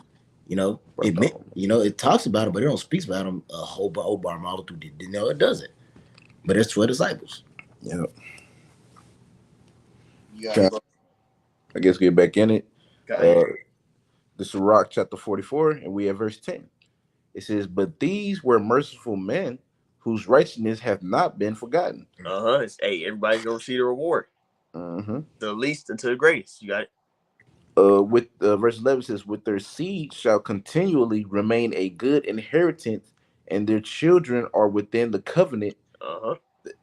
You know, it talks about him, but it don't speak about him a whole bunch. Oh, Bar Marthel did. No, it doesn't. But it's 12 disciples. Yep. Yeah. I guess get back in it. This is Sirach chapter 44, and we at verse 10. It says, "But these were merciful men whose righteousness hath not been forgotten." Hey, everybody's gonna see the reward. The least unto the greatest. You got it. With verse 11 says, "With their seed shall continually remain a good inheritance, and their children are within the covenant.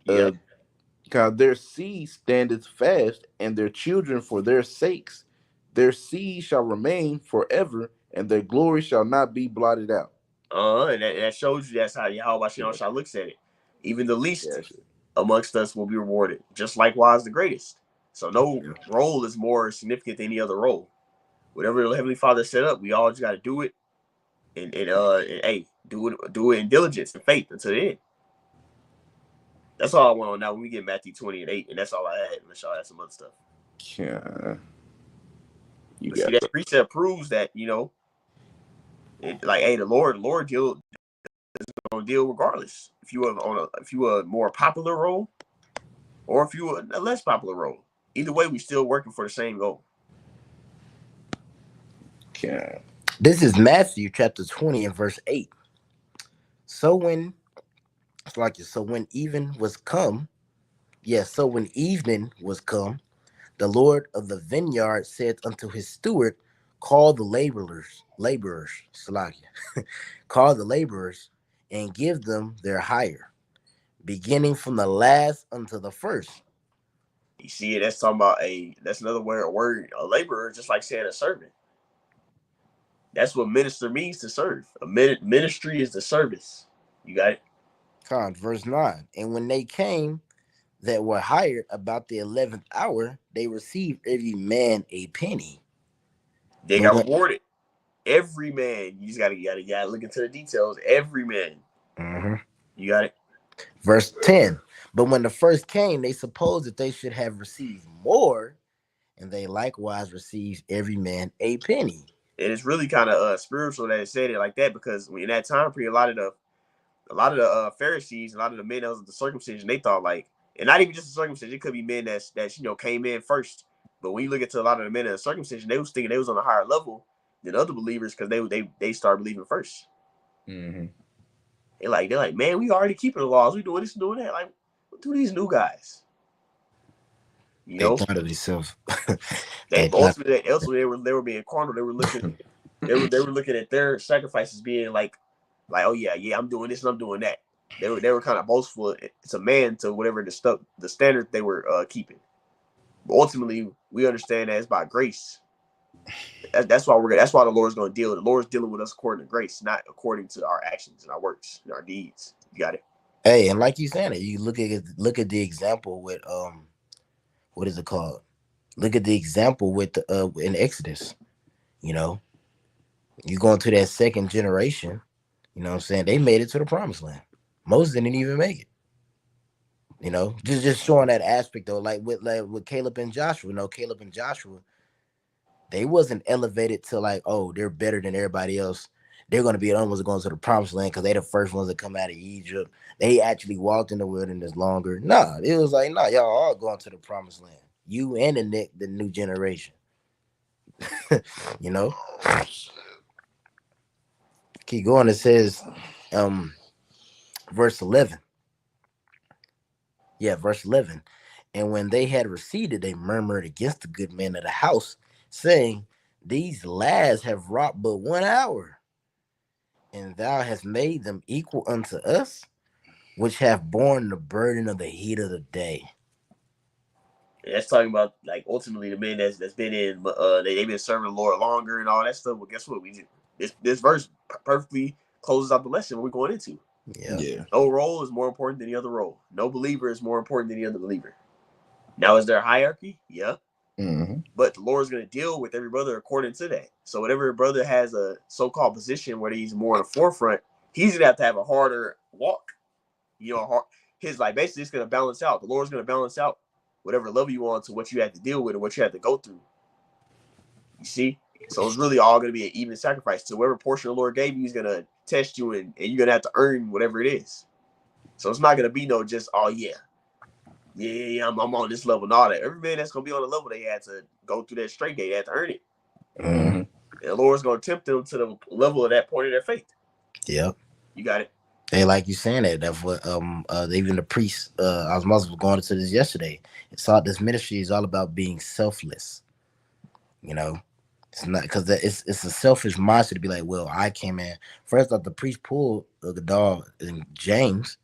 Their seed standeth fast, and their children for their sakes. Their seed shall remain forever, and their glory shall not be blotted out." And that shows you that's how Yahweh Shai looks at it. Even the least amongst us will be rewarded, just likewise the greatest. So no role is more significant than any other role. Whatever the Heavenly Father set up, we all just got to do it, and hey, do it in diligence and faith until the end. That's all I want on now. When we get Matthew 20:8, and that's all I had. Unless y'all had some other stuff. Yeah. That precept proves that, you know, hey, the Lord is gonna deal regardless. If you were a more popular role, or if you were a less popular role, either way, we still working for the same goal. Yeah. This is Matthew chapter 20 and verse 8. So when evening was come, the Lord of the vineyard said unto his steward, call the laborers, call the laborers, and give them their hire, beginning from the last unto the first. You see, that's talking about that's another word. A laborer, just like saying a servant. That's what minister means, to serve. A ministry is the service. You got it? Verse 9. And when they came that were hired about the 11th hour, they received every man a penny. They got rewarded. Every man. You just gotta look into the details. Every man. You got it? Verse 10. But when the first came, they supposed that they should have received more, and they likewise received every man a penny. And it's really kind of spiritual that it said it like that, because in that time period, a lot of the Pharisees, a lot of the men of the circumcision, they thought like, and not even just the circumcision, it could be men that you know came in first. But when you look into a lot of the men of the circumcision, they was thinking they was on a higher level than other believers because they started believing first. They're like, man, we already keeping the laws. We doing this and doing that. Like, what do these new guys? You know, they thought of themselves. Ultimately, they were being carnal. They were looking at their sacrifices being like, oh yeah, I'm doing this and I'm doing that. They were kind of boastful. It's a man to whatever the standard they were keeping. But ultimately, we understand that it's by grace. That's why the Lord's going to deal. The Lord's dealing with us according to grace, not according to our actions and our works and our deeds. You got it. Hey, and like you said, you look at the example with what is it called? Look at the example with in Exodus. You know, You go into that second generation, you know what I'm saying? They made it to the promised land. Most didn't even make it. You know, just showing that aspect though, like with Caleb and Joshua. You know, Caleb and Joshua, they wasn't elevated to like, oh, they're better than everybody else. They're gonna be the only ones going to the promised land because they the first ones that come out of Egypt. They actually walked in the wilderness longer. Nah, it was like, nah, y'all all going to the promised land. You and the new generation. You know, keep going. It says, um, verse 11. Yeah, verse 11. And when they had received it, they murmured against the good men of the house, saying, these lads have wrought but 1 hour, and thou hast made them equal unto us, which have borne the burden of the heat of the day. And that's talking about like ultimately the men that's been in they've been serving the Lord longer and all that stuff. Well, guess what? This verse perfectly closes out the lesson we're going into. Yeah. No role is more important than the other role. No believer is more important than the other believer. Now, is there a hierarchy? Yeah. Mm-hmm. But the Lord is going to deal with every brother according to that. So whatever brother has a so-called position where he's more in the forefront, he's going to have a harder walk. You know, his like basically it's going to balance out. The Lord's going to balance out whatever level you on to what you have to deal with and what you have to go through. You see? So it's really all going to be an even sacrifice. To whatever portion the Lord gave you, he's going to test you and you're going to have to earn whatever it is. So it's not going to be no just, oh, yeah, I'm on this level and all that. Every man that's going to be on the level, they had to go through that straight gate. They had to earn it. Mm-hmm. And the Lord's going to tempt them to the level of that point of their faith. Yep. You got it. They like you saying that. That's what even the priest Osmosis was going into this yesterday. It's all this ministry is all about being selfless. You know, it's not because it's a selfish mindset to be like, well, I came in first off. The priest pulled the dog and James.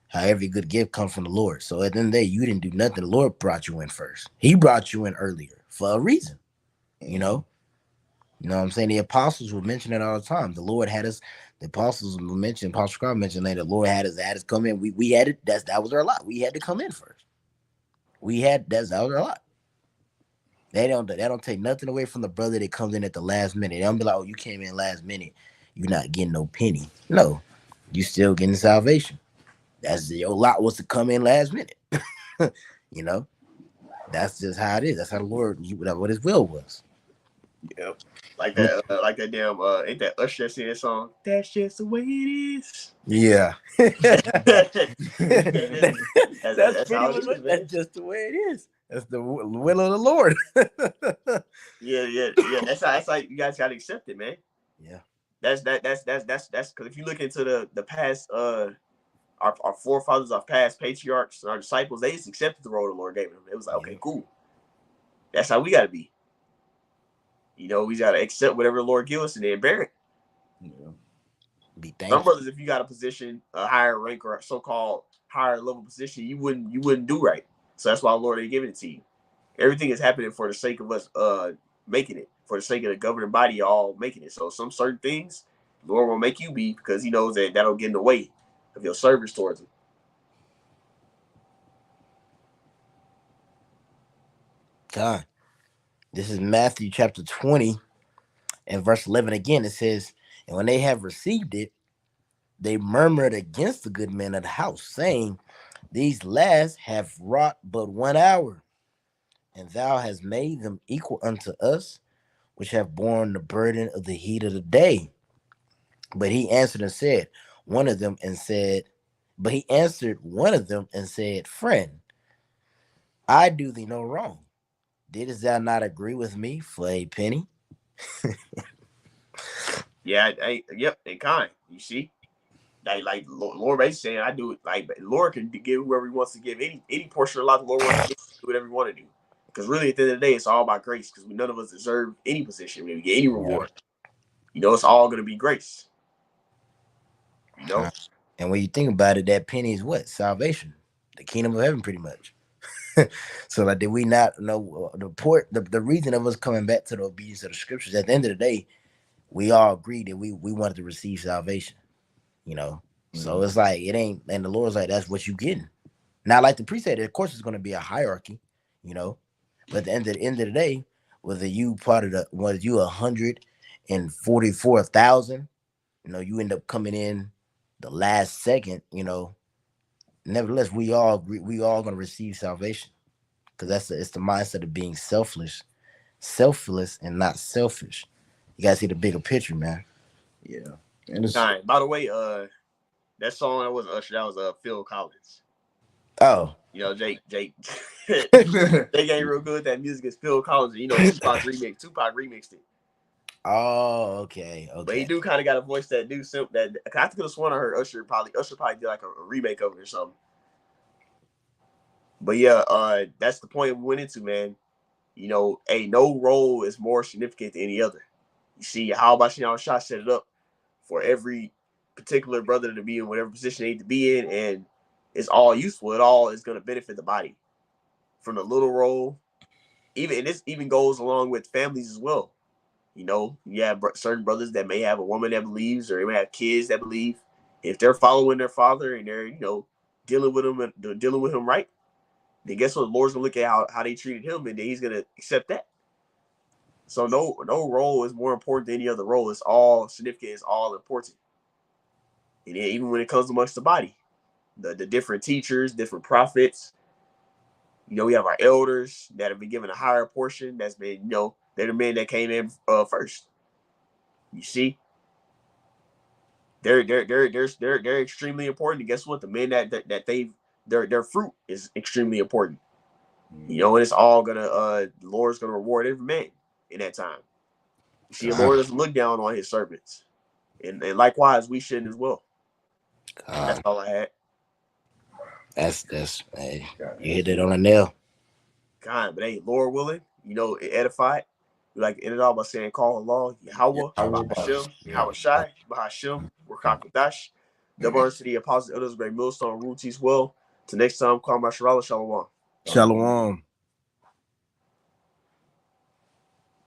How every good gift comes from the Lord. So at the end of the day, you didn't do nothing. The Lord brought you in first. He brought you in earlier for a reason. You know what I'm saying? The apostles would mention it all the time. The Lord had us. The apostles mentioned, Apostle Carl mentioned that the Lord had us come in. We had it. That was our lot. We had to come in first. That was our lot. They don't take nothing away from the brother that comes in at the last minute. They don't be like, oh, you came in last minute. You're not getting no penny. No, you still getting salvation. That's your lot was to come in last minute. You know, that's just how it is. That's how the Lord, what His will was. Yep. Like that damn ain't that Usher singing that song? That's just the way it is. Yeah. that's how it is, man. That's just the way it is. That's the will of the Lord. yeah. That's how you guys gotta accept it, man. Yeah. That's because if you look into the past our forefathers, our past patriarchs, our disciples, they just accepted the role the Lord gave them. It was like, okay, cool. That's how we gotta be. You know, we gotta accept whatever the Lord gives us and then bear it. Yeah. Be thankful. Some brothers, if you got a position, a higher rank or a so-called higher level position, you wouldn't do right. So that's why the Lord ain't giving it to you. Everything is happening for the sake of us making it, for the sake of the governing body, all making it. So some certain things, the Lord will make you be because He knows that that'll get in the way of your service towards Him. God, this is Matthew chapter 20 and verse 11 again. It says, and when they have received it, they murmured against the good men of the house, saying, these lads have wrought but 1 hour, and thou hast made them equal unto us, which have borne the burden of the heat of the day. But he answered one of them and said, friend, I do thee no wrong. Didst thou not agree with me for a penny? Yeah, yep, they kind. You see, like Lord basically saying, I do it. Like Lord can give whoever He wants to give. Any portion of life the Lord wants to give, do whatever He want to do. Because really, at the end of the day, it's all about grace. Because none of us deserve any position, maybe get any reward. You know, it's all going to be grace. You know, and when you think about it, that penny is what? Salvation, the kingdom of heaven, pretty much. So, like, did we not know the reason of us coming back to the obedience of the scriptures? At the end of the day, we all agreed that we wanted to receive salvation. You know, so it's like it ain't, and the Lord's like, that's what you getting. Now, like the priest said, of course, it's going to be a hierarchy. You know, but at the end of the day, whether you 100 and 44,000, you end up coming in the last second, nevertheless, we all gonna receive salvation, because it's the mindset of being selfless, and not selfish. You gotta see the bigger picture, man. Yeah. And it's By the way, that song that was Usher, that was Phil Collins. Oh, Jake they ain't real good at that music. It's Phil Collins. Tupac remixed it. Oh, okay. But he do kind of got a voice that do simp that. I could have sworn I heard Usher probably did like a remake of it or something. But yeah, that's the point we went into, man. No role is more significant than any other. You see how Bashir Shah set it up for every particular brother to be in whatever position they need to be in, and it's all useful. It all is going to benefit the body. From the little role, and this even goes along with families as well. You have certain brothers that may have a woman that believes, or they may have kids that believe. If they're following their father and they're dealing with him right, then guess what? The Lord's gonna look at how they treated him, and then He's gonna accept that. So no role is more important than any other role. It's all significant. It's all important. And even when it comes amongst the body, the different teachers, different prophets. We have our elders that have been given a higher portion. That's been, they're the men that came in first. You see, they're extremely important. And guess what? The men that their fruit is extremely important. And it's all the Lord's gonna reward every man in that time. You see, the Lord doesn't look down on His servants, and likewise we shouldn't as well. That's all I had. That's hey, you hit it on the nail. But hey, Lord willing, it edified. We like to end it all by saying, call Allah, Yahweh, Bahashim, Yahweh Shai, Bahashim, Rakakadash, double honors to the apostles, elders, great millstone, rule teach well. Till next time, call my Shalom. Shalom.